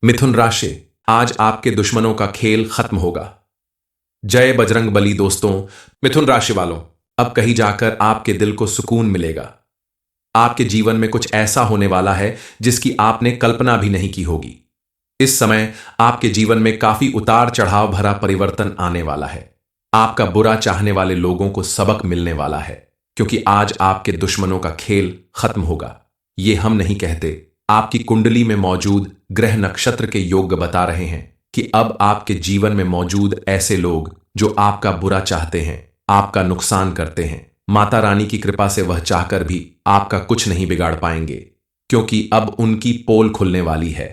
मिथुन राशि, आज आपके दुश्मनों का खेल खत्म होगा। जय बजरंग बली दोस्तों। मिथुन राशि वालों, अब कहीं जाकर आपके दिल को सुकून मिलेगा। आपके जीवन में कुछ ऐसा होने वाला है जिसकी आपने कल्पना भी नहीं की होगी। इस समय आपके जीवन में काफी उतार चढ़ाव भरा परिवर्तन आने वाला है। आपका बुरा चाहने वाले लोगों को सबक मिलने वाला है, क्योंकि आज आपके दुश्मनों का खेल खत्म होगा। ये हम नहीं कहते, आपकी कुंडली में मौजूद ग्रह नक्षत्र के योग बता रहे हैं कि अब आपके जीवन में मौजूद ऐसे लोग जो आपका बुरा चाहते हैं, आपका नुकसान करते हैं, माता रानी की कृपा से वह चाहकर भी आपका कुछ नहीं बिगाड़ पाएंगे, क्योंकि अब उनकी पोल खुलने वाली है।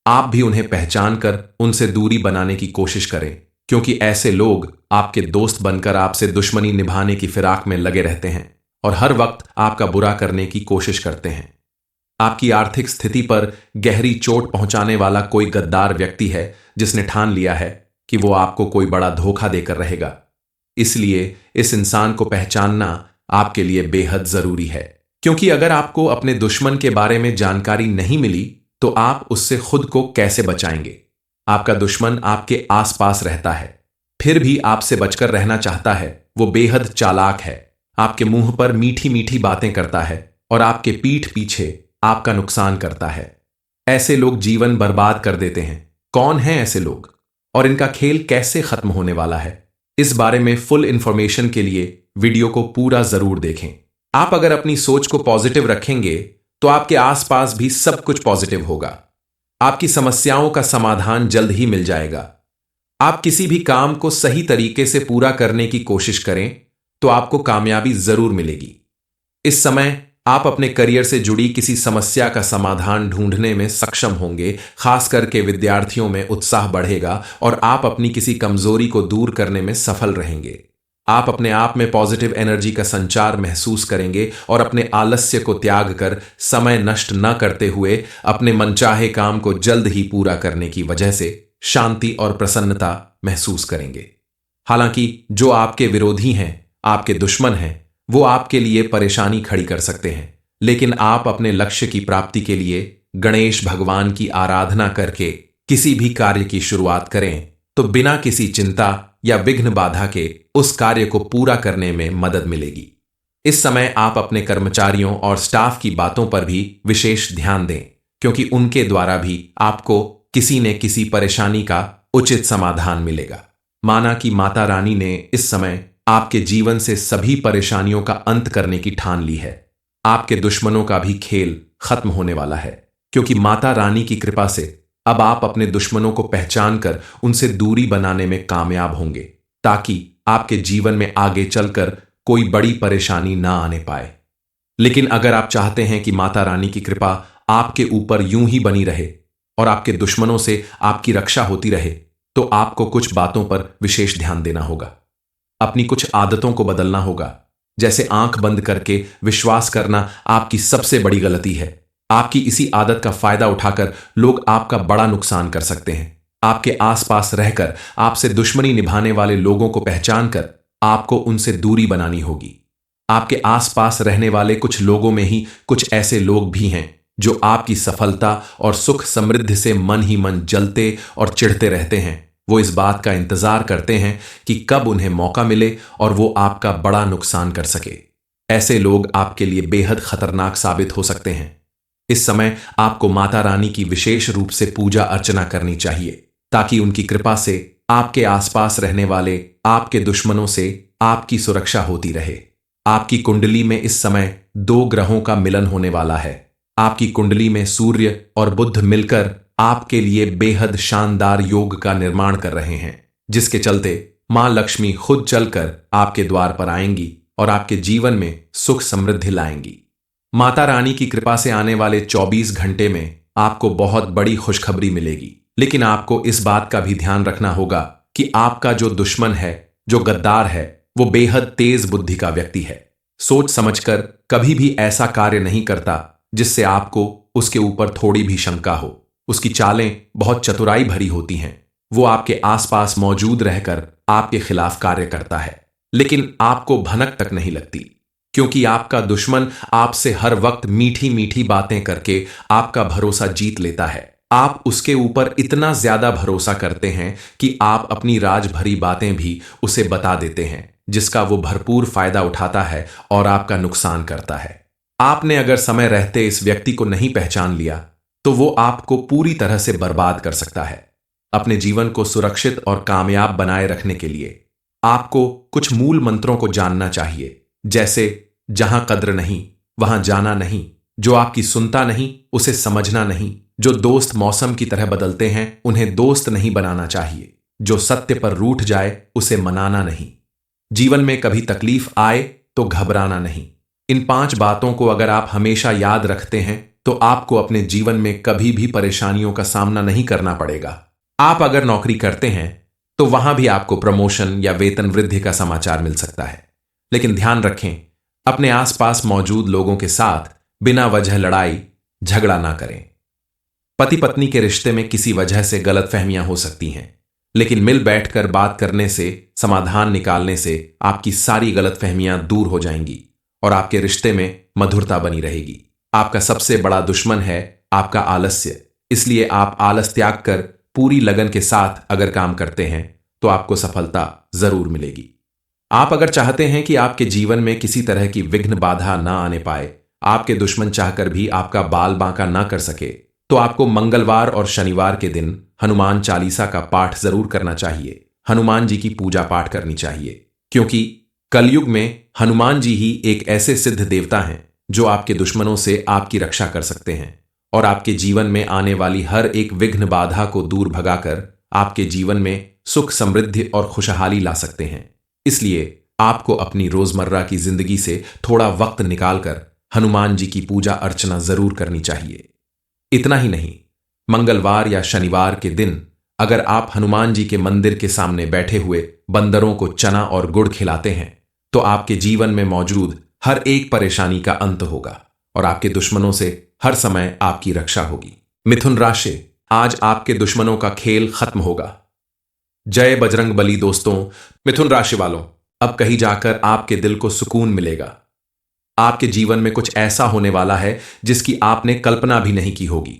आप भी उन्हें पहचान कर उनसे दूरी बनाने की कोशिश करें, क्योंकि ऐसे लोग आपके दोस्त बनकर आपसे दुश्मनी निभाने की फिराक में लगे रहते हैं और हर वक्त आपका बुरा करने की कोशिश करते हैं। आपकी आर्थिक स्थिति पर गहरी चोट पहुंचाने वाला कोई गद्दार व्यक्ति है जिसने ठान लिया है कि वो आपको कोई बड़ा धोखा देकर रहेगा। इसलिए इस इंसान को पहचानना आपके लिए बेहद जरूरी है, क्योंकि अगर आपको अपने दुश्मन के बारे में जानकारी नहीं मिली तो आप उससे खुद को कैसे बचाएंगे। आपका दुश्मन आपके आसपास रहता है, फिर भी आपसे बचकर रहना चाहता है। वो बेहद चालाक है, आपके मुंह पर मीठी मीठी बातें करता है और आपके पीठ पीछे आपका नुकसान करता है। ऐसे लोग जीवन बर्बाद कर देते हैं। कौन हैं ऐसे लोग और इनका खेल कैसे खत्म होने वाला है, इस बारे में फुल इंफॉर्मेशन के लिए वीडियो को पूरा जरूर देखें। आप अगर अपनी सोच को पॉजिटिव रखेंगे तो आपके आसपास भी सब कुछ पॉजिटिव होगा। आपकी समस्याओं का समाधान जल्द ही मिल जाएगा। आप किसी भी काम को सही तरीके से पूरा करने की कोशिश करें तो आपको कामयाबी जरूर मिलेगी। इस समय आप अपने करियर से जुड़ी किसी समस्या का समाधान ढूंढने में सक्षम होंगे। खास करके विद्यार्थियों में उत्साह बढ़ेगा और आप अपनी किसी कमजोरी को दूर करने में सफल रहेंगे। आप अपने आप में पॉजिटिव एनर्जी का संचार महसूस करेंगे और अपने आलस्य को त्याग कर समय नष्ट न करते हुए अपने मनचाहे काम को जल्द ही पूरा करने की वजह से शांति और प्रसन्नता महसूस करेंगे। हालांकि जो आपके विरोधी हैं, आपके दुश्मन हैं, वो आपके लिए परेशानी खड़ी कर सकते हैं, लेकिन आप अपने लक्ष्य की प्राप्ति के लिए गणेश भगवान की आराधना करके किसी भी कार्य की शुरुआत करें तो बिना किसी चिंता या विघ्न बाधा के उस कार्य को पूरा करने में मदद मिलेगी। इस समय आप अपने कर्मचारियों और स्टाफ की बातों पर भी विशेष ध्यान दें, क्योंकि उनके द्वारा भी आपको किसी न किसी परेशानी का उचित समाधान मिलेगा। माना कि माता रानी ने इस समय आपके जीवन से सभी परेशानियों का अंत करने की ठान ली है। आपके दुश्मनों का भी खेल खत्म होने वाला है, क्योंकि माता रानी की कृपा से अब आप अपने दुश्मनों को पहचान कर उनसे दूरी बनाने में कामयाब होंगे, ताकि आपके जीवन में आगे चलकर कोई बड़ी परेशानी ना आने पाए। लेकिन अगर आप चाहते हैं कि माता रानी की कृपा आपके ऊपर यूं ही बनी रहे और आपके दुश्मनों से आपकी रक्षा होती रहे, तो आपको कुछ बातों पर विशेष ध्यान देना होगा। अपनी कुछ आदतों को बदलना होगा, जैसे आंख बंद करके विश्वास करना आपकी सबसे बड़ी गलती है। आपकी इसी आदत का फायदा उठाकर लोग आपका बड़ा नुकसान कर सकते हैं। आपके आसपास रहकर आपसे दुश्मनी निभाने वाले लोगों को पहचान कर आपको उनसे दूरी बनानी होगी। आपके आसपास रहने वाले कुछ लोगों में ही कुछ ऐसे लोग भी हैं जो आपकी सफलता और सुख समृद्धि से मन ही मन जलते और चिढ़ते रहते हैं। वो इस बात का इंतजार करते हैं कि कब उन्हें मौका मिले और वो आपका बड़ा नुकसान कर सके। ऐसे लोग आपके लिए बेहद खतरनाक साबित हो सकते हैं। इस समय आपको माता रानी की विशेष रूप से पूजा अर्चना करनी चाहिए, ताकि उनकी कृपा से आपके आसपास रहने वाले आपके दुश्मनों से आपकी सुरक्षा होती रहे। आपकी कुंडली में इस समय 2 ग्रहों का मिलन होने वाला है। आपकी कुंडली में सूर्य और बुध मिलकर आपके लिए बेहद शानदार योग का निर्माण कर रहे हैं, जिसके चलते मां लक्ष्मी खुद चलकर आपके द्वार पर आएंगी और आपके जीवन में सुख समृद्धि लाएंगी। माता रानी की कृपा से आने वाले 24 घंटे में आपको बहुत बड़ी खुशखबरी मिलेगी, लेकिन आपको इस बात का भी ध्यान रखना होगा कि आपका जो दुश्मन है, जो गद्दार है, वो बेहद तेज बुद्धि का व्यक्ति है। सोच समझकर कभी भी ऐसा कार्य नहीं करता जिससे आपको उसके ऊपर थोड़ी भी शंका हो। उसकी चालें बहुत चतुराई भरी होती हैं। वो आपके आसपास मौजूद रहकर आपके खिलाफ कार्य करता है, लेकिन आपको भनक तक नहीं लगती, क्योंकि आपका दुश्मन आपसे हर वक्त मीठी मीठी बातें करके आपका भरोसा जीत लेता है। आप उसके ऊपर इतना ज्यादा भरोसा करते हैं कि आप अपनी राज भरी बातें भी उसे बता देते हैं, जिसका वो भरपूर फायदा उठाता है और आपका नुकसान करता है। आपने अगर समय रहते इस व्यक्ति को नहीं पहचान लिया तो वो आपको पूरी तरह से बर्बाद कर सकता है। अपने जीवन को सुरक्षित और कामयाब बनाए रखने के लिए आपको कुछ मूल मंत्रों को जानना चाहिए, जैसे जहां कद्र नहीं वहां जाना नहीं, जो आपकी सुनता नहीं उसे समझना नहीं, जो दोस्त मौसम की तरह बदलते हैं उन्हें दोस्त नहीं बनाना चाहिए, जो सत्य पर रूठ जाए उसे मनाना नहीं, जीवन में कभी तकलीफ आए तो घबराना नहीं। इन 5 बातों को अगर आप हमेशा याद रखते हैं तो आपको अपने जीवन में कभी भी परेशानियों का सामना नहीं करना पड़ेगा। आप अगर नौकरी करते हैं तो वहां भी आपको प्रमोशन या वेतन वृद्धि का समाचार मिल सकता है, लेकिन ध्यान रखें, अपने आसपास मौजूद लोगों के साथ बिना वजह लड़ाई झगड़ा ना करें। पति पत्नी के रिश्ते में किसी वजह से गलतफहमियां हो सकती हैं, लेकिन मिल बैठकर बात करने से, समाधान निकालने से आपकी सारी गलतफहमियां दूर हो जाएंगी और आपके रिश्ते में मधुरता बनी रहेगी। आपका सबसे बड़ा दुश्मन है आपका आलस्य, इसलिए आप आलस त्याग कर पूरी लगन के साथ अगर काम करते हैं तो आपको सफलता जरूर मिलेगी। आप अगर चाहते हैं कि आपके जीवन में किसी तरह की विघ्न बाधा ना आने पाए, आपके दुश्मन चाहकर भी आपका बाल बांका ना कर सके, तो आपको मंगलवार और शनिवार के दिन हनुमान चालीसा का पाठ जरूर करना चाहिए। हनुमान जी की पूजा पाठ करनी चाहिए, क्योंकि कलयुग में हनुमान जी ही एक ऐसे सिद्ध देवता हैं जो आपके दुश्मनों से आपकी रक्षा कर सकते हैं और आपके जीवन में आने वाली हर एक विघ्न बाधा को दूर भगाकर आपके जीवन में सुख, समृद्धि और खुशहाली ला सकते हैं। इसलिए आपको अपनी रोजमर्रा की जिंदगी से थोड़ा वक्त निकालकर हनुमान जी की पूजा अर्चना जरूर करनी चाहिए। इतना ही नहीं, मंगलवार या शनिवार के दिन अगर आप हनुमान जी के मंदिर के सामने बैठे हुए बंदरों को चना और गुड़ खिलाते हैं तो आपके जीवन में मौजूद हर एक परेशानी का अंत होगा और आपके दुश्मनों से हर समय आपकी रक्षा होगी। मिथुन राशि, आज आपके दुश्मनों का खेल खत्म होगा। जय बजरंग बली। दोस्तों, मिथुन राशि वालों, अब कहीं जाकर आपके दिल को सुकून मिलेगा। आपके जीवन में कुछ ऐसा होने वाला है जिसकी आपने कल्पना भी नहीं की होगी।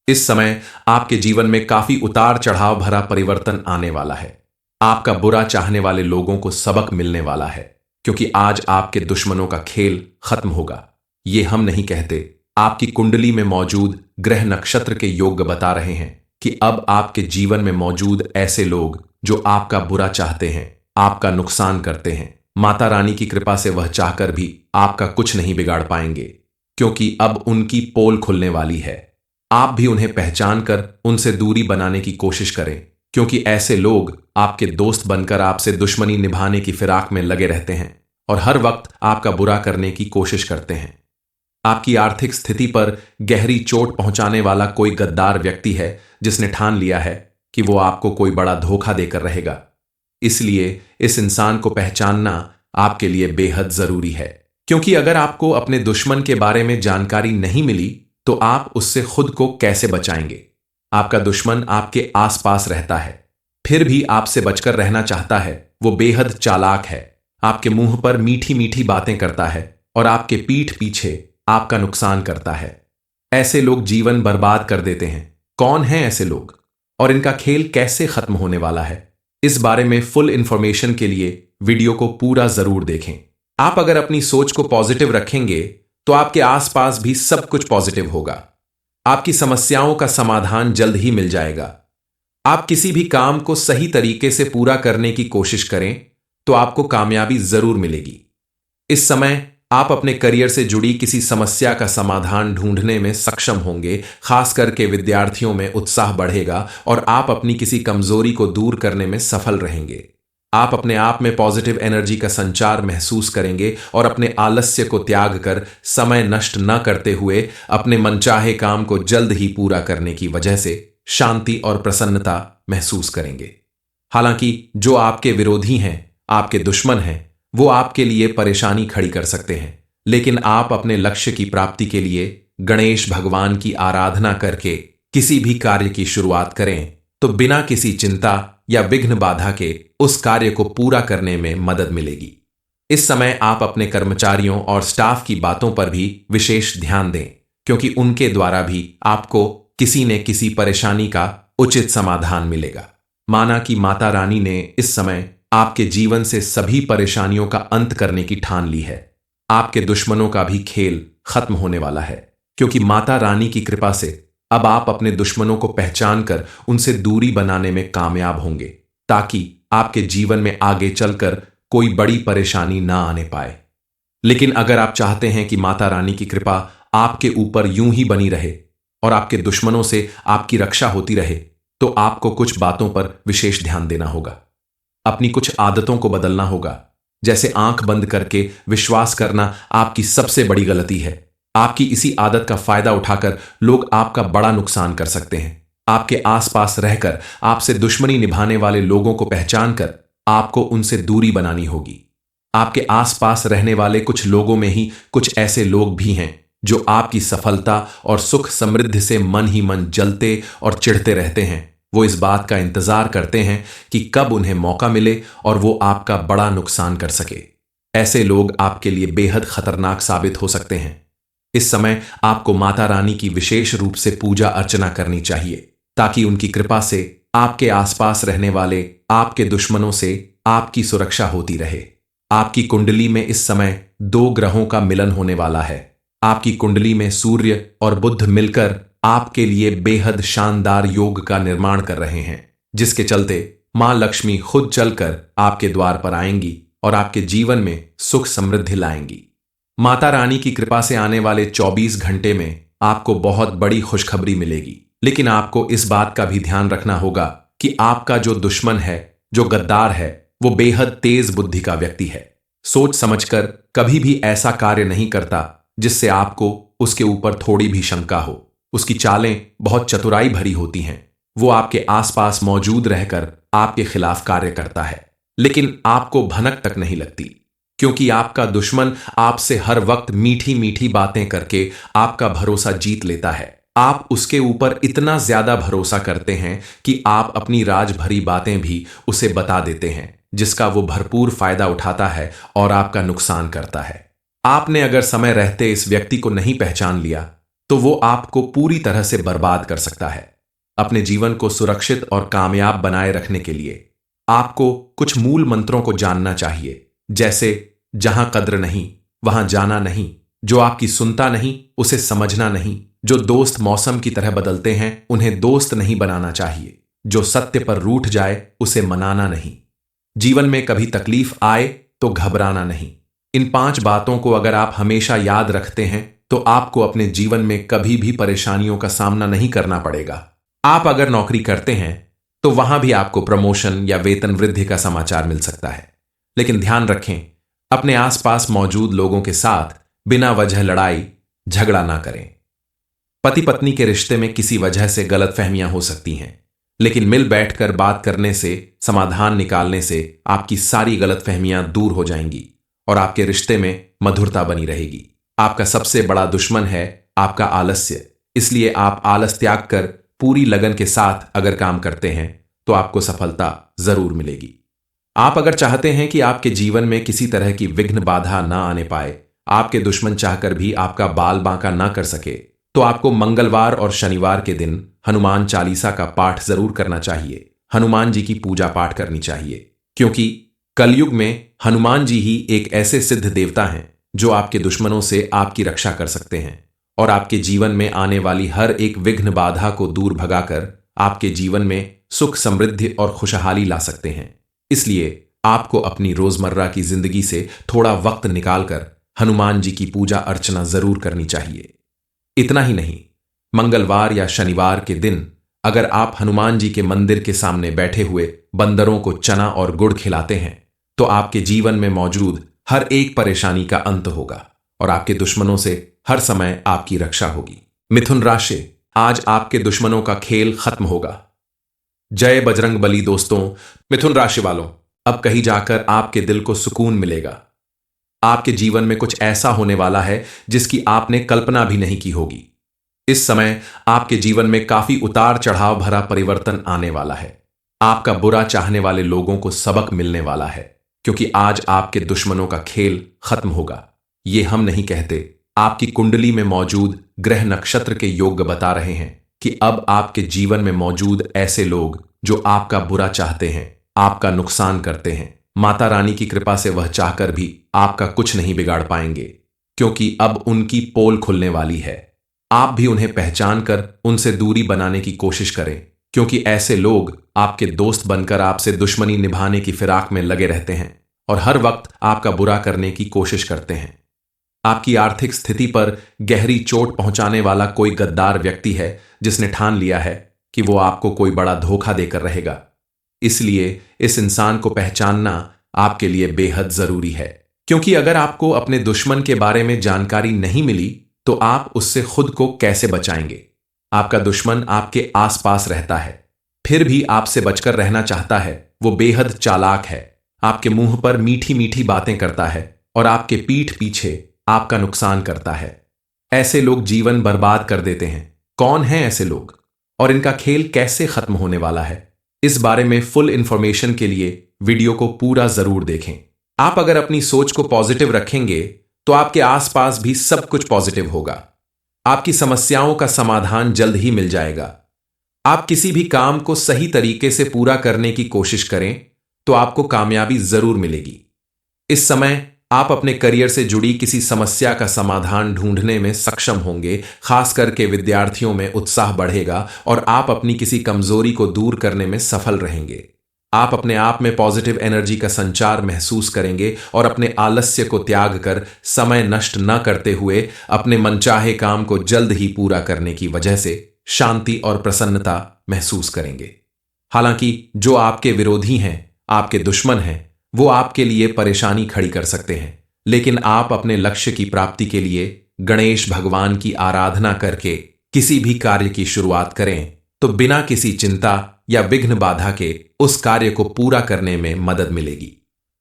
इस समय आपके जीवन में काफी उतार चढ़ाव भरा परिवर्तन आने वाला है। आपका बुरा चाहने वाले लोगों को सबक मिलने वाला है, क्योंकि आज आपके दुश्मनों का खेल खत्म होगा। ये हम नहीं कहते, आपकी कुंडली में मौजूद ग्रह नक्षत्र के योग बता रहे हैं कि अब आपके जीवन में मौजूद ऐसे लोग जो आपका बुरा चाहते हैं, आपका नुकसान करते हैं, माता रानी की कृपा से वह चाहकर भी आपका कुछ नहीं बिगाड़ पाएंगे, क्योंकि अब उनकी पोल खुलने वाली है। आप भी उन्हें पहचान कर उनसे दूरी बनाने की कोशिश करें, क्योंकि ऐसे लोग आपके दोस्त बनकर आपसे दुश्मनी निभाने की फिराक में लगे रहते हैं और हर वक्त आपका बुरा करने की कोशिश करते हैं। आपकी आर्थिक स्थिति पर गहरी चोट पहुंचाने वाला कोई गद्दार व्यक्ति है जिसने ठान लिया है कि वो आपको कोई बड़ा धोखा देकर रहेगा। इसलिए इस इंसान को पहचानना आपके लिए बेहद जरूरी है, क्योंकि अगर आपको अपने दुश्मन के बारे में जानकारी नहीं मिली तो आप उससे खुद को कैसे बचाएंगे। आपका दुश्मन आपके आसपास रहता है, फिर भी आपसे बचकर रहना चाहता है। वो बेहद चालाक है, आपके मुंह पर मीठी मीठी बातें करता है और आपके पीठ पीछे आपका नुकसान करता है। ऐसे लोग जीवन बर्बाद कर देते हैं। कौन हैं ऐसे लोग और इनका खेल कैसे खत्म होने वाला है, इस बारे में फुल इंफॉर्मेशन के लिए वीडियो को पूरा जरूर देखें। आप अगर अपनी सोच को पॉजिटिव रखेंगे तो आपके आसपास भी सब कुछ पॉजिटिव होगा। आपकी समस्याओं का समाधान जल्द ही मिल जाएगा। आप किसी भी काम को सही तरीके से पूरा करने की कोशिश करें तो आपको कामयाबी जरूर मिलेगी। इस समय आप अपने करियर से जुड़ी किसी समस्या का समाधान ढूंढने में सक्षम होंगे। खास करके विद्यार्थियों में उत्साह बढ़ेगा और आप अपनी किसी कमजोरी को दूर करने में सफल रहेंगे। आप अपने आप में पॉजिटिव एनर्जी का संचार महसूस करेंगे और अपने आलस्य को त्याग कर समय नष्ट न करते हुए अपने मनचाहे काम को जल्द ही पूरा करने की वजह से शांति और प्रसन्नता महसूस करेंगे। हालांकि जो आपके विरोधी हैं, आपके दुश्मन हैं, वो आपके लिए परेशानी खड़ी कर सकते हैं, लेकिन आप अपने लक्ष्य की प्राप्ति के लिए गणेश भगवान की आराधना करके किसी भी कार्य की शुरुआत करें तो बिना किसी चिंता या विघ्न बाधा के उस कार्य को पूरा करने में मदद मिलेगी। इस समय आप अपने कर्मचारियों और स्टाफ की बातों पर भी विशेष ध्यान दें, क्योंकि उनके द्वारा भी आपको किसी न किसी परेशानी का उचित समाधान मिलेगा। माना कि माता रानी ने इस समय आपके जीवन से सभी परेशानियों का अंत करने की ठान ली है। आपके दुश्मनों का भी खेल खत्म होने वाला है, क्योंकि माता रानी की कृपा से अब आप अपने दुश्मनों को पहचान कर उनसे दूरी बनाने में कामयाब होंगे, ताकि आपके जीवन में आगे चलकर कोई बड़ी परेशानी ना आने पाए। लेकिन अगर आप चाहते हैं कि माता रानी की कृपा आपके ऊपर यूं ही बनी रहे और आपके दुश्मनों से आपकी रक्षा होती रहे, तो आपको कुछ बातों पर विशेष ध्यान देना होगा। अपनी कुछ आदतों को बदलना होगा। जैसे आंख बंद करके विश्वास करना आपकी सबसे बड़ी गलती है। आपकी इसी आदत का फायदा उठाकर लोग आपका बड़ा नुकसान कर सकते हैं। आपके आसपास रहकर आपसे दुश्मनी निभाने वाले लोगों को पहचान कर आपको उनसे दूरी बनानी होगी। आपके आसपास रहने वाले कुछ लोगों में ही कुछ ऐसे लोग भी हैं जो आपकी सफलता और सुख समृद्धि से मन ही मन जलते और चिढ़ते रहते हैं। वो इस बात का इंतजार करते हैं कि कब उन्हें मौका मिले और वो आपका बड़ा नुकसान कर सके। ऐसे लोग आपके लिए बेहद खतरनाक साबित हो सकते हैं। इस समय आपको माता रानी की विशेष रूप से पूजा अर्चना करनी चाहिए, ताकि उनकी कृपा से आपके आसपास रहने वाले आपके दुश्मनों से आपकी सुरक्षा होती रहे। आपकी कुंडली में इस समय 2 ग्रहों का मिलन होने वाला है। आपकी कुंडली में सूर्य और बुध मिलकर आपके लिए बेहद शानदार योग का निर्माण कर रहे हैं, जिसके चलते मां लक्ष्मी खुद चलकर आपके द्वार पर आएंगी और आपके जीवन में सुख समृद्धि लाएंगी। माता रानी की कृपा से आने वाले 24 घंटे में आपको बहुत बड़ी खुशखबरी मिलेगी। लेकिन आपको इस बात का भी ध्यान रखना होगा कि आपका जो दुश्मन है, जो गद्दार है, वो बेहद तेज बुद्धि का व्यक्ति है। सोच समझकर कभी भी ऐसा कार्य नहीं करता जिससे आपको उसके ऊपर थोड़ी भी शंका हो। उसकी चालें बहुत चतुराई भरी होती हैं। वो आपके आसपास मौजूद रहकर आपके खिलाफ कार्य करता है, लेकिन आपको भनक तक नहीं लगती, क्योंकि आपका दुश्मन आपसे हर वक्त मीठी मीठी बातें करके आपका भरोसा जीत लेता है। आप उसके ऊपर इतना ज्यादा भरोसा करते हैं कि आप अपनी राज भरी बातें भी उसे बता देते हैं, जिसका वो भरपूर फायदा उठाता है और आपका नुकसान करता है। आपने अगर समय रहते इस व्यक्ति को नहीं पहचान लिया तो वो आपको पूरी तरह से बर्बाद कर सकता है। अपने जीवन को सुरक्षित और कामयाब बनाए रखने के लिए आपको कुछ मूल मंत्रों को जानना चाहिए, जैसे जहां कद्र नहीं वहां जाना नहीं, जो आपकी सुनता नहीं उसे समझना नहीं, जो दोस्त मौसम की तरह बदलते हैं उन्हें दोस्त नहीं बनाना चाहिए, जो सत्य पर रूठ जाए उसे मनाना नहीं, जीवन में कभी तकलीफ आए तो घबराना नहीं। इन 5 बातों को अगर आप हमेशा याद रखते हैं तो आपको अपने जीवन में कभी भी परेशानियों का सामना नहीं करना पड़ेगा। आप अगर नौकरी करते हैं तो वहां भी आपको प्रमोशन या वेतन वृद्धि का समाचार मिल सकता है। लेकिन ध्यान रखें, अपने आसपास मौजूद लोगों के साथ बिना वजह लड़ाई झगड़ा ना करें। पति पत्नी के रिश्ते में किसी वजह से गलतफहमियां हो सकती हैं, लेकिन मिल बैठकर बात करने से, समाधान निकालने से आपकी सारी गलतफहमियां दूर हो जाएंगी और आपके रिश्ते में मधुरता बनी रहेगी। आपका सबसे बड़ा दुश्मन है आपका आलस्य, इसलिए आप आलस त्याग कर पूरी लगन के साथ अगर काम करते हैं तो आपको सफलता जरूर मिलेगी। आप अगर चाहते हैं कि आपके जीवन में किसी तरह की विघ्न बाधा ना आने पाए, आपके दुश्मन चाहकर भी आपका बाल बांका ना कर सके, तो आपको मंगलवार और शनिवार के दिन हनुमान चालीसा का पाठ जरूर करना चाहिए। हनुमान जी की पूजा पाठ करनी चाहिए, क्योंकि कलयुग में हनुमान जी ही एक ऐसे सिद्ध देवता हैं जो आपके दुश्मनों से आपकी रक्षा कर सकते हैं और आपके जीवन में आने वाली हर एक विघ्न बाधा को दूर भगाकर आपके जीवन में सुख समृद्धि और खुशहाली ला सकते हैं। इसलिए आपको अपनी रोजमर्रा की जिंदगी से थोड़ा वक्त निकालकर हनुमान जी की पूजा अर्चना जरूर करनी चाहिए। इतना ही नहीं, मंगलवार या शनिवार के दिन अगर आप हनुमान जी के मंदिर के सामने बैठे हुए बंदरों को चना और गुड़ खिलाते हैं तो आपके जीवन में मौजूद हर एक परेशानी का अंत होगा और आपके दुश्मनों से हर समय आपकी रक्षा होगी। मिथुन राशि, आज आपके दुश्मनों का खेल खत्म होगा। जय बजरंग बली। दोस्तों, मिथुन राशि वालों, अब कहीं जाकर आपके दिल को सुकून मिलेगा। आपके जीवन में कुछ ऐसा होने वाला है जिसकी आपने कल्पना भी नहीं की होगी। इस समय आपके जीवन में काफी उतार चढ़ाव भरा परिवर्तन आने वाला है। आपका बुरा चाहने वाले लोगों को सबक मिलने वाला है, क्योंकि आज आपके दुश्मनों का खेल खत्म होगा। ये हम नहीं कहते, आपकी कुंडली में मौजूद ग्रह नक्षत्र के योग बता रहे हैं। कि अब आपके जीवन में मौजूद ऐसे लोग जो आपका बुरा चाहते हैं, आपका नुकसान करते हैं, माता रानी की कृपा से वह चाहकर भी आपका कुछ नहीं बिगाड़ पाएंगे, क्योंकि अब उनकी पोल खुलने वाली है। आप भी उन्हें पहचान कर उनसे दूरी बनाने की कोशिश करें, क्योंकि ऐसे लोग आपके दोस्त बनकर आपसे दुश्मनी निभाने की फिराक में लगे रहते हैं और हर वक्त आपका बुरा करने की कोशिश करते हैं। आपकी आर्थिक स्थिति पर गहरी चोट पहुंचाने वाला कोई गद्दार व्यक्ति है जिसने ठान लिया है कि वो आपको कोई बड़ा धोखा देकर रहेगा। इसलिए इस इंसान को पहचानना आपके लिए बेहद जरूरी है, क्योंकि अगर आपको अपने दुश्मन के बारे में जानकारी नहीं मिली तो आप उससे खुद को कैसे बचाएंगे। आपका दुश्मन आपके आसपास रहता है, फिर भी आपसे बचकर रहना चाहता है। वो बेहद चालाक है, आपके मुंह पर मीठी मीठी बातें करता है और आपके पीठ पीछे आपका नुकसान करता है। ऐसे लोग जीवन बर्बाद कर देते हैं। कौन हैं ऐसे लोग और इनका खेल कैसे खत्म होने वाला है, इस बारे में फुल इंफॉर्मेशन के लिए वीडियो को पूरा जरूर देखें। आप अगर अपनी सोच को पॉजिटिव रखेंगे तो आपके आसपास भी सब कुछ पॉजिटिव होगा। आपकी समस्याओं का समाधान जल्द ही मिल जाएगा। आप किसी भी काम को सही तरीके से पूरा करने की कोशिश करें तो आपको कामयाबी जरूर मिलेगी। इस समय आप अपने करियर से जुड़ी किसी समस्या का समाधान ढूंढने में सक्षम होंगे। खास करके विद्यार्थियों में उत्साह बढ़ेगा और आप अपनी किसी कमजोरी को दूर करने में सफल रहेंगे। आप अपने आप में पॉजिटिव एनर्जी का संचार महसूस करेंगे और अपने आलस्य को त्याग कर समय नष्ट न करते हुए अपने मनचाहे काम को जल्द ही पूरा करने की वजह से शांति और प्रसन्नता महसूस करेंगे। हालांकि जो आपके विरोधी हैं, आपके दुश्मन हैं, वो आपके लिए परेशानी खड़ी कर सकते हैं, लेकिन आप अपने लक्ष्य की प्राप्ति के लिए गणेश भगवान की आराधना करके किसी भी कार्य की शुरुआत करें तो बिना किसी चिंता या विघ्न बाधा के उस कार्य को पूरा करने में मदद मिलेगी।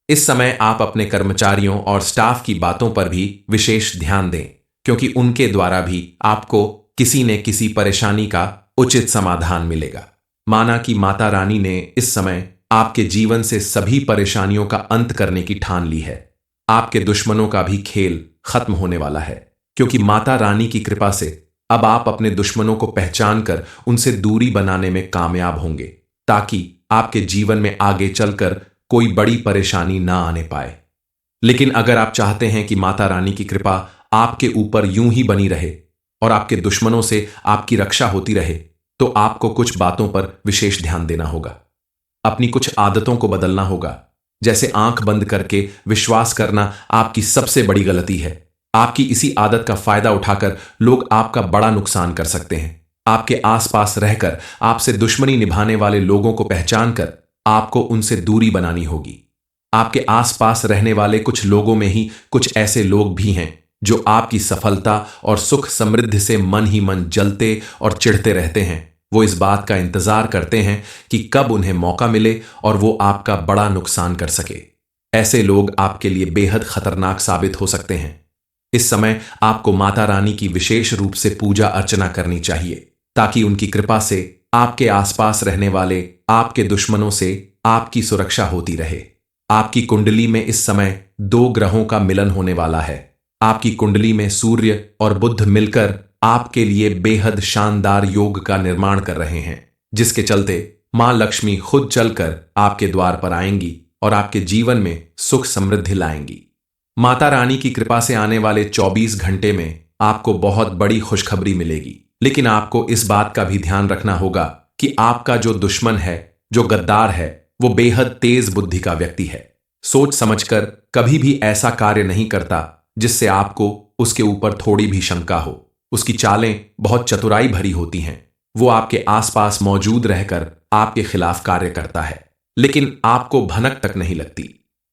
इस समय आप अपने कर्मचारियों और स्टाफ की बातों पर भी विशेष ध्यान दें, क्योंकि उनके द्वारा भी आपको किसी न किसी परेशानी का उचित समाधान मिलेगा। माना कि माता रानी ने इस समय आपके जीवन से सभी परेशानियों का अंत करने की ठान ली है। आपके दुश्मनों का भी खेल खत्म होने वाला है, क्योंकि माता रानी की कृपा से अब आप अपने दुश्मनों को पहचान कर उनसे दूरी बनाने में कामयाब होंगे, ताकि आपके जीवन में आगे चलकर कोई बड़ी परेशानी ना आने पाए। लेकिन अगर आप चाहते हैं कि माता रानी की कृपा आपके ऊपर यूं ही बनी रहे और आपके दुश्मनों से आपकी रक्षा होती रहे, तो आपको कुछ बातों पर विशेष ध्यान देना होगा। अपनी कुछ आदतों को बदलना होगा, जैसे आंख बंद करके विश्वास करना आपकी सबसे बड़ी गलती है। आपकी इसी आदत का फायदा उठाकर लोग आपका बड़ा नुकसान कर सकते हैं। आपके आसपास रहकर आपसे दुश्मनी निभाने वाले लोगों को पहचान कर आपको उनसे दूरी बनानी होगी। आपके आसपास रहने वाले कुछ लोगों में ही कुछ ऐसे लोग भी हैं जो आपकी सफलता और सुख समृद्धि से मन ही मन जलते और चिढ़ते रहते हैं। वो इस बात का इंतजार करते हैं कि कब उन्हें मौका मिले और वो आपका बड़ा नुकसान कर सके। ऐसे लोग आपके लिए बेहद खतरनाक साबित हो सकते हैं। इस समय आपको माता रानी की विशेष रूप से पूजा अर्चना करनी चाहिए, ताकि उनकी कृपा से आपके आसपास रहने वाले आपके दुश्मनों से आपकी सुरक्षा होती रहे। आपकी कुंडली में इस समय 2 ग्रहों का मिलन होने वाला है। आपकी कुंडली में सूर्य और बुध मिलकर आपके लिए बेहद शानदार योग का निर्माण कर रहे हैं, जिसके चलते मां लक्ष्मी खुद चलकर आपके द्वार पर आएंगी और आपके जीवन में सुख समृद्धि लाएंगी। माता रानी की कृपा से आने वाले 24 घंटे में आपको बहुत बड़ी खुशखबरी मिलेगी, लेकिन आपको इस बात का भी ध्यान रखना होगा कि आपका जो दुश्मन है, जो गद्दार है, वो बेहद तेज बुद्धि का व्यक्ति है। सोच समझकर कभी भी ऐसा कार्य नहीं करता जिससे आपको उसके ऊपर थोड़ी भी शंका हो। उसकी चालें बहुत चतुराई भरी होती हैं। वो आपके आसपास मौजूद रहकर आपके खिलाफ कार्य करता है, लेकिन आपको भनक तक नहीं लगती,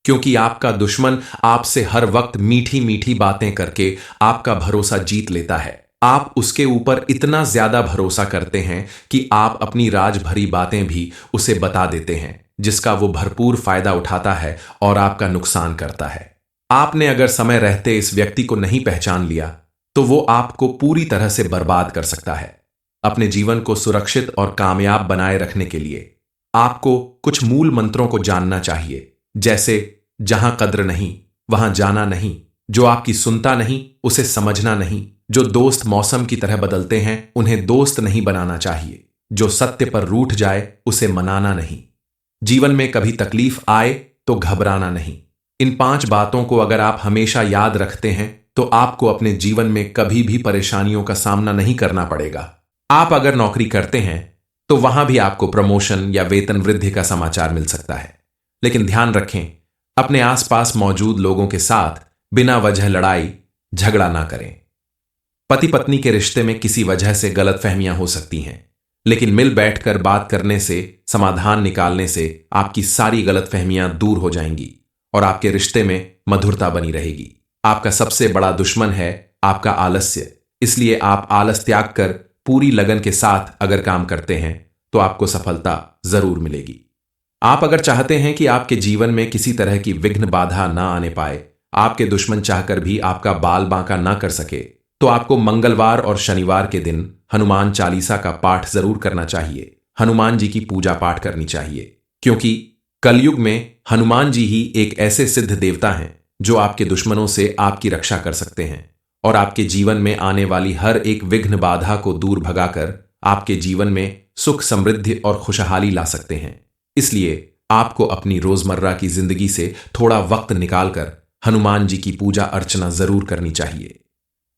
क्योंकि आपका दुश्मन आपसे हर वक्त मीठी मीठी बातें करके आपका भरोसा जीत लेता है। आप उसके ऊपर इतना ज्यादा भरोसा करते हैं कि आप अपनी राज भरी बातें भी उसे बता देते हैं, जिसका वो भरपूर फायदा उठाता है और आपका नुकसान करता है। आपने अगर समय रहते इस व्यक्ति को नहीं पहचान लिया तो वो आपको पूरी तरह से बर्बाद कर सकता है। अपने जीवन को सुरक्षित और कामयाब बनाए रखने के लिए आपको कुछ मूल मंत्रों को जानना चाहिए, जैसे जहां कद्र नहीं वहां जाना नहीं, जो आपकी सुनता नहीं उसे समझना नहीं, जो दोस्त मौसम की तरह बदलते हैं उन्हें दोस्त नहीं बनाना चाहिए। जो सत्य पर रूठ जाए उसे मनाना नहीं। जीवन में कभी तकलीफ आए तो घबराना नहीं। इन 5 बातों को अगर आप हमेशा याद रखते हैं तो आपको अपने जीवन में कभी भी परेशानियों का सामना नहीं करना पड़ेगा। आप अगर नौकरी करते हैं तो वहां भी आपको प्रमोशन या वेतन वृद्धि का समाचार मिल सकता है। लेकिन ध्यान रखें, अपने आसपास मौजूद लोगों के साथ बिना वजह लड़ाई झगड़ा ना करें। पति पत्नी के रिश्ते में किसी वजह से गलतफहमियां हो सकती हैं, लेकिन मिल बैठकर बात करने से, समाधान निकालने से आपकी सारी गलतफहमियां दूर हो जाएंगी और आपके रिश्ते में मधुरता बनी रहेगी। आपका सबसे बड़ा दुश्मन है आपका आलस्य, इसलिए आप आलस त्याग कर पूरी लगन के साथ अगर काम करते हैं तो आपको सफलता जरूर मिलेगी। आप अगर चाहते हैं कि आपके जीवन में किसी तरह की विघ्न बाधा ना आने पाए, आपके दुश्मन चाहकर भी आपका बाल बांका ना कर सके, तो आपको मंगलवार और शनिवार के दिन हनुमान चालीसा का पाठ जरूर करना चाहिए। हनुमान जी की पूजा पाठ करनी चाहिए, क्योंकि कलयुग में हनुमान जी ही एक ऐसे सिद्ध देवता हैं जो आपके दुश्मनों से आपकी रक्षा कर सकते हैं और आपके जीवन में आने वाली हर एक विघ्न बाधा को दूर भगाकर आपके जीवन में सुख, समृद्धि और खुशहाली ला सकते हैं। इसलिए आपको अपनी रोजमर्रा की जिंदगी से थोड़ा वक्त निकालकर हनुमान जी की पूजा अर्चना जरूर करनी चाहिए।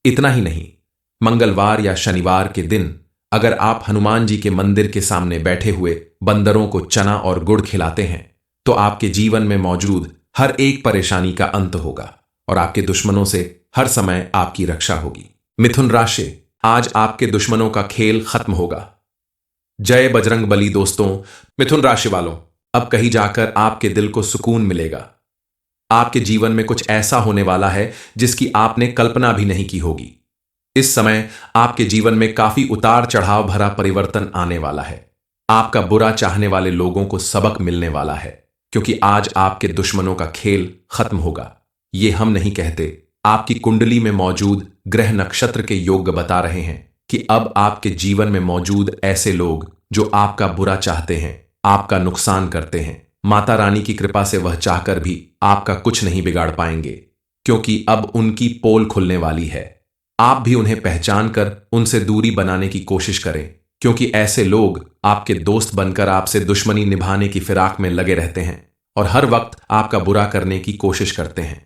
इतना ही नहीं, मंगलवार या शनिवार के दिन अगर आप हनुमान जी के मंदिर के सामने बैठे हुए बंदरों को चना और गुड़ खिलाते हैं तो आपके जीवन में मौजूद हर एक परेशानी का अंत होगा और आपके दुश्मनों से हर समय आपकी रक्षा होगी। मिथुन राशि, आज आपके दुश्मनों का खेल खत्म होगा। जय बजरंग बली दोस्तों। मिथुन राशि वालों, अब कहीं जाकर आपके दिल को सुकून मिलेगा। आपके जीवन में कुछ ऐसा होने वाला है जिसकी आपने कल्पना भी नहीं की होगी। इस समय आपके जीवन में काफी उतार चढ़ाव भरा परिवर्तन आने वाला है। आपका बुरा चाहने वाले लोगों को सबक मिलने वाला है, क्योंकि आज आपके दुश्मनों का खेल खत्म होगा। ये हम नहीं कहते, आपकी कुंडली में मौजूद ग्रह नक्षत्र के योग बता रहे हैं कि अब आपके जीवन में मौजूद ऐसे लोग जो आपका बुरा चाहते हैं, आपका नुकसान करते हैं, माता रानी की कृपा से वह चाहकर भी आपका कुछ नहीं बिगाड़ पाएंगे, क्योंकि अब उनकी पोल खुलने वाली है। आप भी उन्हें पहचान कर उनसे दूरी बनाने की कोशिश करें, क्योंकि ऐसे लोग आपके दोस्त बनकर आपसे दुश्मनी निभाने की फिराक में लगे रहते हैं और हर वक्त आपका बुरा करने की कोशिश करते हैं।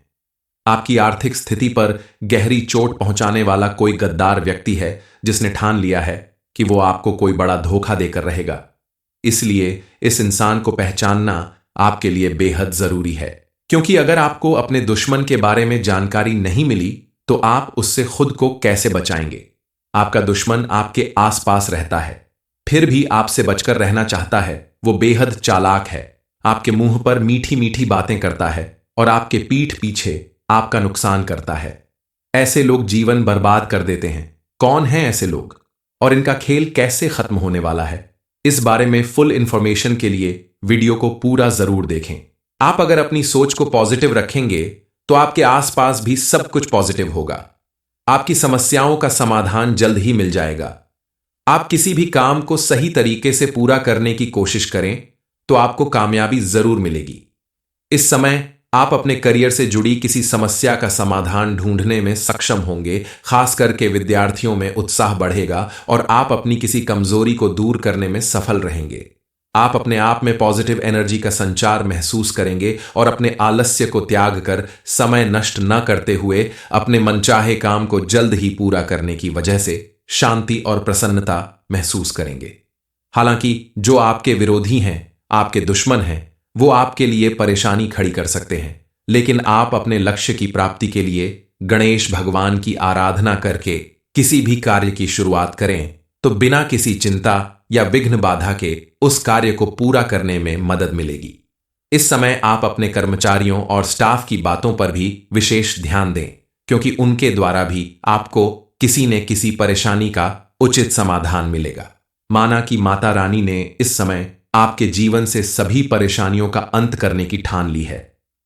आपकी आर्थिक स्थिति पर गहरी चोट पहुंचाने वाला कोई गद्दार व्यक्ति है जिसने ठान लिया है कि वो आपको कोई बड़ा धोखा देकर रहेगा। इसलिए इस इंसान को पहचानना आपके लिए बेहद जरूरी है, क्योंकि अगर आपको अपने दुश्मन के बारे में जानकारी नहीं मिली तो आप उससे खुद को कैसे बचाएंगे। आपका दुश्मन आपके आसपास रहता है, फिर भी आपसे बचकर रहना चाहता है। वो बेहद चालाक है, आपके मुंह पर मीठी मीठी बातें करता है और आपके पीठ पीछे आपका नुकसान करता है। ऐसे लोग जीवन बर्बाद कर देते हैं। कौन हैं ऐसे लोग और इनका खेल कैसे खत्म होने वाला है, इस बारे में फुल इंफॉर्मेशन के लिए वीडियो को पूरा जरूर देखें। आप अगर अपनी सोच को पॉजिटिव रखेंगे तो आपके आसपास भी सब कुछ पॉजिटिव होगा। आपकी समस्याओं का समाधान जल्द ही मिल जाएगा। आप किसी भी काम को सही तरीके से पूरा करने की कोशिश करें तो आपको कामयाबी जरूर मिलेगी। इस समय आप अपने करियर से जुड़ी किसी समस्या का समाधान ढूंढने में सक्षम होंगे। खास करके विद्यार्थियों में उत्साह बढ़ेगा और आप अपनी किसी कमजोरी को दूर करने में सफल रहेंगे। आप अपने आप में पॉजिटिव एनर्जी का संचार महसूस करेंगे और अपने आलस्य को त्याग कर समय नष्ट न करते हुए अपने मनचाहे काम को जल्द ही पूरा करने की वजह से शांति और प्रसन्नता महसूस करेंगे। हालांकि जो आपके विरोधी हैं, आपके दुश्मन हैं, वो आपके लिए परेशानी खड़ी कर सकते हैं, लेकिन आप अपने लक्ष्य की प्राप्ति के लिए गणेश भगवान की आराधना करके किसी भी कार्य की शुरुआत करें तो बिना किसी चिंता या विघ्न बाधा के उस कार्य को पूरा करने में मदद मिलेगी। इस समय आप अपने कर्मचारियों और स्टाफ की बातों पर भी विशेष ध्यान दें, क्योंकि उनके द्वारा भी आपको किसी न किसी परेशानी का उचित समाधान मिलेगा। माना कि माता रानी ने इस समय आपके जीवन से सभी परेशानियों का अंत करने की ठान ली है।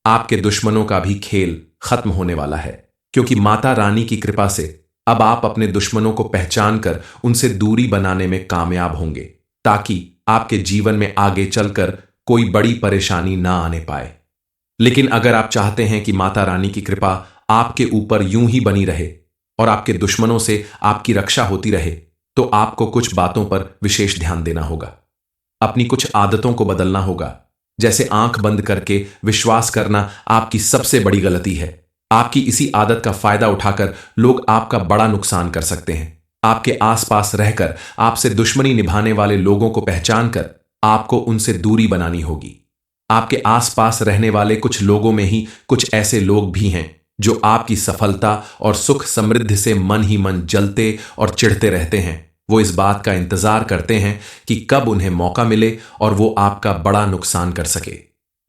आपके दुश्मनों का भी खेल खत्म होने वाला है, क्योंकि माता रानी की कृपा से अब आप अपने दुश्मनों को पहचान कर उनसे दूरी बनाने में कामयाब होंगे, ताकि आपके जीवन में आगे चलकर कोई बड़ी परेशानी ना आने पाए। लेकिन अगर आप चाहते हैं कि माता रानी की कृपा आपके ऊपर यूं ही बनी रहे और आपके दुश्मनों से आपकी रक्षा होती रहे, तो आपको कुछ बातों पर विशेष ध्यान देना होगा। अपनी कुछ आदतों को बदलना होगा। जैसे आंख बंद करके विश्वास करना आपकी सबसे बड़ी गलती है। आपकी इसी आदत का फायदा उठाकर लोग आपका बड़ा नुकसान कर सकते हैं। आपके आसपास रहकर आपसे दुश्मनी निभाने वाले लोगों को पहचान कर आपको उनसे दूरी बनानी होगी। आपके आसपास रहने वाले कुछ लोगों में ही कुछ ऐसे लोग भी हैं जो आपकी सफलता और सुख समृद्धि से मन ही मन जलते और चिढ़ते रहते हैं। वो इस बात का इंतजार करते हैं कि कब उन्हें मौका मिले और वो आपका बड़ा नुकसान कर सके।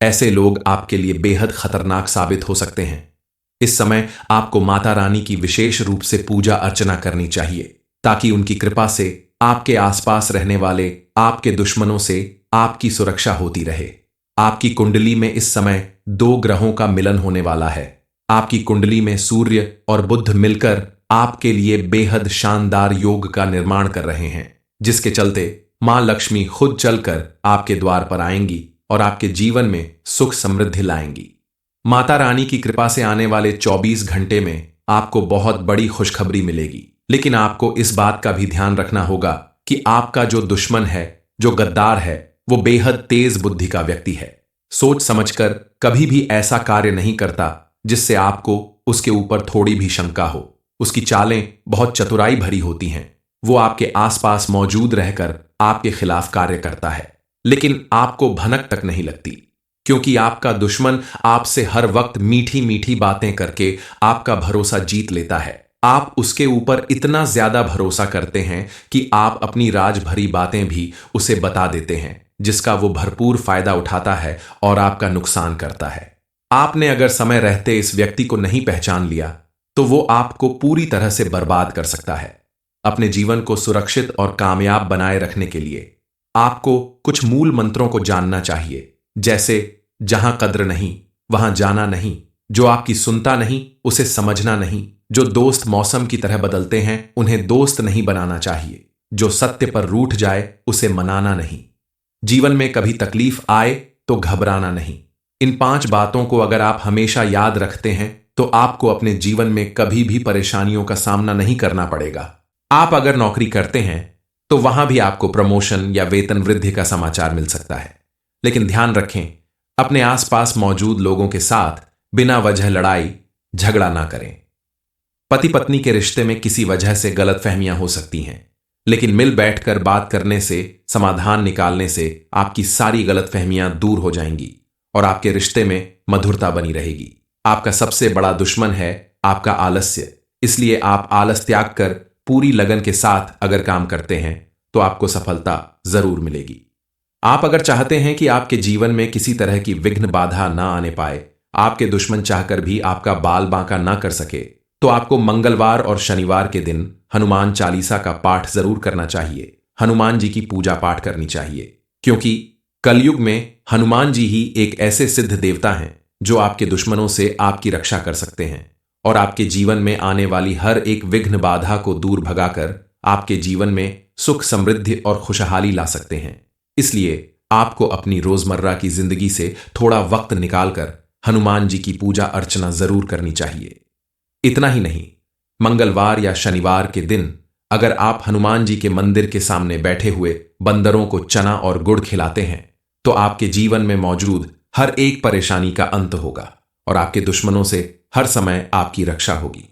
ऐसे लोग आपके लिए बेहद खतरनाक साबित हो सकते हैं। इस समय आपको माता रानी की विशेष रूप से पूजा अर्चना करनी चाहिए, ताकि उनकी कृपा से आपके आसपास रहने वाले आपके दुश्मनों से आपकी सुरक्षा होती रहे। आपकी कुंडली में इस समय 2 ग्रहों का मिलन होने वाला है। आपकी कुंडली में सूर्य और बुध मिलकर आपके लिए बेहद शानदार योग का निर्माण कर रहे हैं, जिसके चलते मां लक्ष्मी खुद चलकर आपके द्वार पर आएंगी और आपके जीवन में सुख समृद्धि लाएंगी। माता रानी की कृपा से आने वाले 24 घंटे में आपको बहुत बड़ी खुशखबरी मिलेगी, लेकिन आपको इस बात का भी ध्यान रखना होगा कि आपका जो दुश्मन है, जो गद्दार है, वो बेहद तेज बुद्धि का व्यक्ति है। सोच समझकर कभी भी ऐसा कार्य नहीं करता जिससे आपको उसके ऊपर थोड़ी भी शंका हो। उसकी चालें बहुत चतुराई भरी होती हैं। वो आपके आसपास मौजूद रहकर आपके खिलाफ कार्य करता है, लेकिन आपको भनक तक नहीं लगती, क्योंकि आपका दुश्मन आपसे हर वक्त मीठी मीठी बातें करके आपका भरोसा जीत लेता है। आप उसके ऊपर इतना ज्यादा भरोसा करते हैं कि आप अपनी राज भरी बातें भी उसे बता देते हैं, जिसका वो भरपूर फायदा उठाता है और आपका नुकसान करता है। आपने अगर समय रहते इस व्यक्ति को नहीं पहचान लिया तो वो आपको पूरी तरह से बर्बाद कर सकता है। अपने जीवन को सुरक्षित और कामयाब बनाए रखने के लिए आपको कुछ मूल मंत्रों को जानना चाहिए, जैसे जहां कद्र नहीं वहां जाना नहीं, जो आपकी सुनता नहीं उसे समझना नहीं, जो दोस्त मौसम की तरह बदलते हैं उन्हें दोस्त नहीं बनाना चाहिए, जो सत्य पर रूठ जाए उसे मनाना नहीं, जीवन में कभी तकलीफ आए तो घबराना नहीं। इन 5 बातों को अगर आप हमेशा याद रखते हैं तो आपको अपने जीवन में कभी भी परेशानियों का सामना नहीं करना पड़ेगा। आप अगर नौकरी करते हैं तो वहां भी आपको प्रमोशन या वेतन वृद्धि का समाचार मिल सकता है, लेकिन ध्यान रखें, अपने आसपास मौजूद लोगों के साथ बिना वजह लड़ाई झगड़ा ना करें। पति पत्नी के रिश्ते में किसी वजह से गलतफहमियां हो सकती हैं, लेकिन मिल बैठकर बात करने से, समाधान निकालने से आपकी सारी गलतफहमियां दूर हो जाएंगी और आपके रिश्ते में मधुरता बनी रहेगी। आपका सबसे बड़ा दुश्मन है आपका आलस्य, इसलिए आप आलस त्याग कर पूरी लगन के साथ अगर काम करते हैं तो आपको सफलता जरूर मिलेगी। आप अगर चाहते हैं कि आपके जीवन में किसी तरह की विघ्न बाधा ना आने पाए, आपके दुश्मन चाहकर भी आपका बाल बांका ना कर सके, तो आपको मंगलवार और शनिवार के दिन हनुमान चालीसा का पाठ जरूर करना चाहिए। हनुमान जी की पूजा पाठ करनी चाहिए, क्योंकि कलयुग में हनुमान जी ही एक ऐसे सिद्ध देवता हैं जो आपके दुश्मनों से आपकी रक्षा कर सकते हैं और आपके जीवन में आने वाली हर एक विघ्न बाधा को दूर भगाकर आपके जीवन में सुख समृद्धि और खुशहाली ला सकते हैं। इसलिए आपको अपनी रोजमर्रा की जिंदगी से थोड़ा वक्त निकालकर हनुमान जी की पूजा अर्चना जरूर करनी चाहिए। इतना ही नहीं, मंगलवार या शनिवार के दिन अगर आप हनुमान जी के मंदिर के सामने बैठे हुए बंदरों को चना और गुड़ खिलाते हैं तो आपके जीवन में मौजूद हर एक परेशानी का अंत होगा और आपके दुश्मनों से हर समय आपकी रक्षा होगी।